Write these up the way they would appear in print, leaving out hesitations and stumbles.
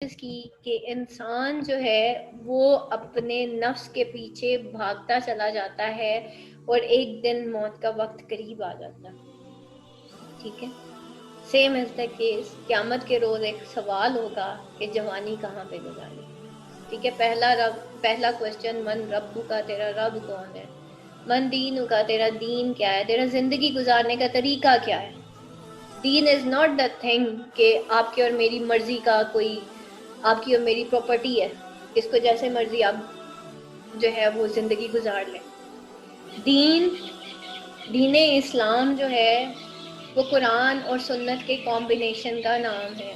اس کی کہ انسان جو ہے وہ اپنے نفس کے پیچھے بھاگتا چلا جاتا ہے اور ایک دن موت کا وقت قریب آ جاتا ہے. ٹھیک ہے, سیم از دا کیس قیامت کے روز ایک سوال ہوگا کہ جوانی کہاں پہ گزاری. ٹھیک ہے, پہلا کوشچن, من رب کا, تیرا رب کون ہے. من دین کا, تیرا دین کیا ہے, تیرا زندگی گزارنے کا طریقہ کیا ہے. دین از ناٹ دا تھنگ کہ آپ کی اور میری مرضی کا کوئی, آپ کی اور میری پراپرٹی ہے, اس کو جیسے مرضی آپ جو ہے وہ زندگی گزار لیں. دین اسلام جو ہے وہ قرآن اور سنت کے کمبینیشن کا نام ہے.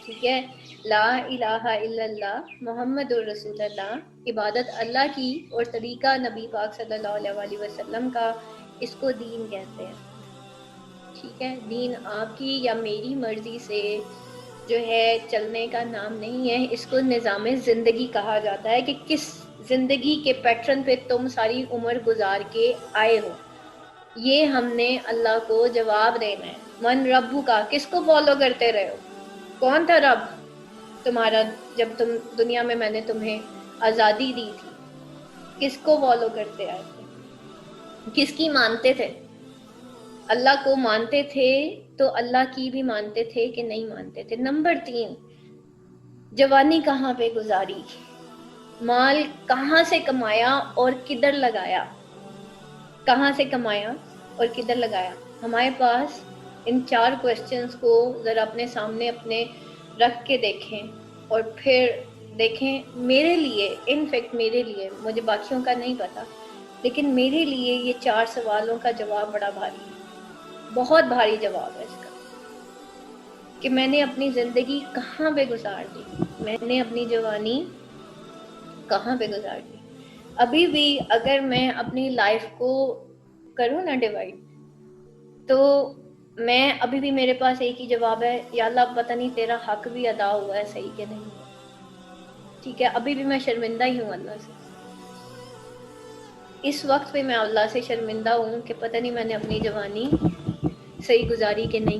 ٹھیک ہے, لا الہ الا اللہ محمد الرسول اللہ, عبادت اللہ کی اور طریقہ نبی پاک صلی اللہ علیہ وسلم کا, اس کو دین کہتے ہیں. ٹھیک ہے, دین آپ کی یا میری مرضی سے جو ہے چلنے کا نام نہیں ہے, اس کو نظام زندگی کہا جاتا ہے کہ کس زندگی کے پیٹرن پہ تم ساری عمر گزار کے آئے ہو. یہ ہم نے اللہ کو جواب دینا ہے. من ربو کا, کس کو فالو کرتے رہے ہو, کون تھا رب تمہارا جب تم دنیا میں نے تمہیں آزادی دی تھی, کس کو فالو کرتے آئے تھے, کس کی مانتے تھے. اللہ کو مانتے تھے تو اللہ کی بھی مانتے تھے کہ نہیں مانتے تھے. نمبر 3, جوانی کہاں پہ گزاری, مال کہاں سے کمایا اور کدھر لگایا, کہاں سے کمایا اور کدھر لگایا. ہمارے پاس ان 4 کوسچنز کو ذرا اپنے سامنے اپنے رکھ کے دیکھیں اور پھر دیکھیں. میرے لیے, انفیکٹ میرے لیے, مجھے باقیوں کا نہیں پتا, لیکن میرے لیے یہ 4 سوالوں کا جواب بڑا بھاری ہے, بہت بھاری جواب ہے اس کا, کہ میں نے اپنی زندگی کہاں پہ گزار دی, میں نے اپنی جوانی کہاں پہ گزار دی. ابھی بھی اگر میں اپنی لائف کو کروں نا ڈیوائڈ, تو میں ابھی بھی میرے پاس ایک ہی جواب ہے, یا اللہ پتہ نہیں تیرا حق بھی ادا ہوا ہے صحیح کہ نہیں. ٹھیک ہے, ابھی بھی میں شرمندہ ہی ہوں اللہ سے. اس وقت پہ میں اللہ سے شرمندہ ہوں کہ پتہ نہیں میں نے اپنی جوانی صحیح گزاری کہ نہیں.